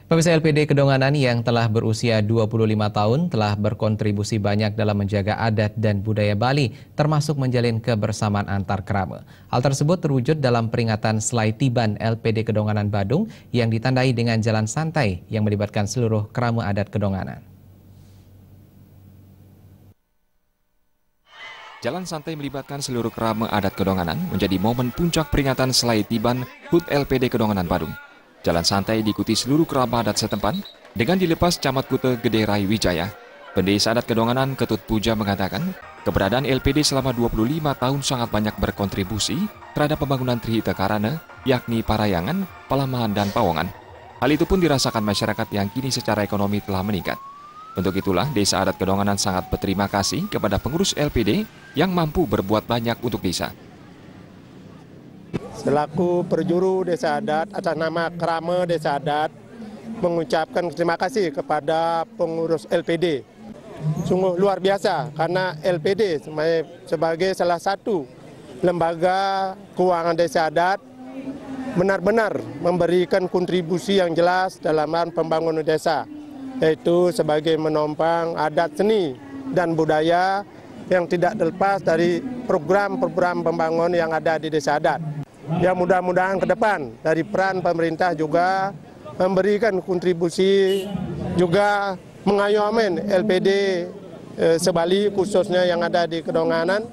Pemirsa, LPD Kedonganan yang telah berusia 25 tahun telah berkontribusi banyak dalam menjaga adat dan budaya Bali, termasuk menjalin kebersamaan antar kerama. Hal tersebut terwujud dalam peringatan Selai Tiban LPD Kedonganan Badung yang ditandai dengan jalan santai yang melibatkan seluruh kerama adat Kedonganan. Jalan santai melibatkan seluruh kerama adat Kedonganan menjadi momen puncak peringatan Selai Tiban HUT LPD Kedonganan Badung. Jalan santai diikuti seluruh kerama adat setempat dengan dilepas Camat Kute Gede Rai Wijaya. Pendesa adat Kedonganan Ketut Puja mengatakan, keberadaan LPD selama 25 tahun sangat banyak berkontribusi terhadap pembangunan Trihita Karana, yakni Parayangan, Palamahan, dan Pawongan. Hal itu pun dirasakan masyarakat yang kini secara ekonomi telah meningkat. Untuk itulah, Desa Adat Kedonganan sangat berterima kasih kepada pengurus LPD yang mampu berbuat banyak untuk desa. Selaku perjuru Desa Adat atas nama kerama Desa Adat mengucapkan terima kasih kepada pengurus LPD. Sungguh luar biasa karena LPD sebagai salah satu lembaga keuangan Desa Adat benar-benar memberikan kontribusi yang jelas dalam pembangunan desa, yaitu sebagai menopang adat seni dan budaya yang tidak terlepas dari program-program pembangunan yang ada di Desa Adat. Ya, mudah-mudahan ke depan dari peran pemerintah juga memberikan kontribusi, juga mengayomi LPD Sebali khususnya yang ada di Kedonganan,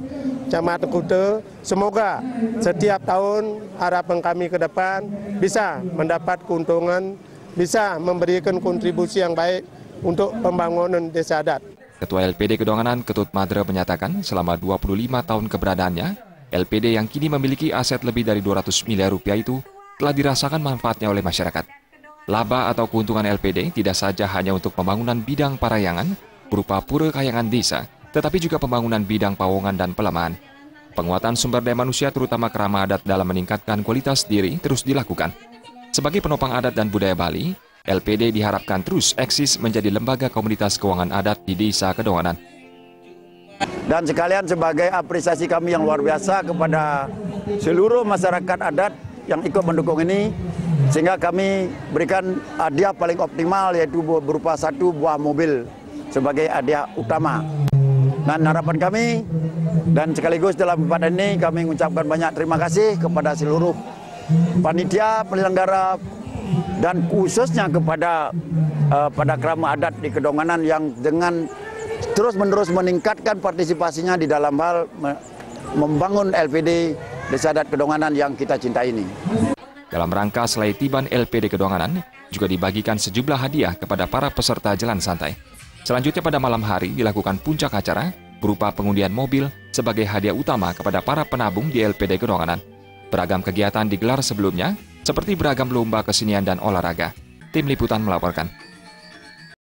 Camat Kute. Semoga setiap tahun harapan kami ke depan bisa mendapat keuntungan, bisa memberikan kontribusi yang baik untuk pembangunan Desa Adat. Ketua LPD Kedonganan Ketut Madre menyatakan selama 25 tahun keberadaannya, LPD yang kini memiliki aset lebih dari 200 miliar rupiah itu telah dirasakan manfaatnya oleh masyarakat. Laba atau keuntungan LPD tidak saja hanya untuk pembangunan bidang Parayangan berupa pura kayangan desa, tetapi juga pembangunan bidang Pawongan dan Pelemahan. Penguatan sumber daya manusia terutama kerama adat dalam meningkatkan kualitas diri terus dilakukan. Sebagai penopang adat dan budaya Bali, LPD diharapkan terus eksis menjadi lembaga komunitas keuangan adat di Desa Kedonganan. Dan sekalian sebagai apresiasi kami yang luar biasa kepada seluruh masyarakat adat yang ikut mendukung ini, sehingga kami berikan hadiah paling optimal yaitu berupa 1 buah mobil sebagai hadiah utama. Dan harapan kami dan sekaligus dalam kesempatan ini kami mengucapkan banyak terima kasih kepada seluruh panitia penyelenggara dan khususnya kepada pada kerama adat di Kedonganan yang dengan terus-menerus meningkatkan partisipasinya di dalam hal membangun LPD Desa Adat Kedonganan yang kita cintai ini. Dalam rangka Selai Tiban LPD Kedonganan, juga dibagikan sejumlah hadiah kepada para peserta jalan santai. Selanjutnya pada malam hari dilakukan puncak acara berupa pengundian mobil sebagai hadiah utama kepada para penabung di LPD Kedonganan. Beragam kegiatan digelar sebelumnya, seperti beragam lomba kesenian dan olahraga. Tim Liputan melaporkan.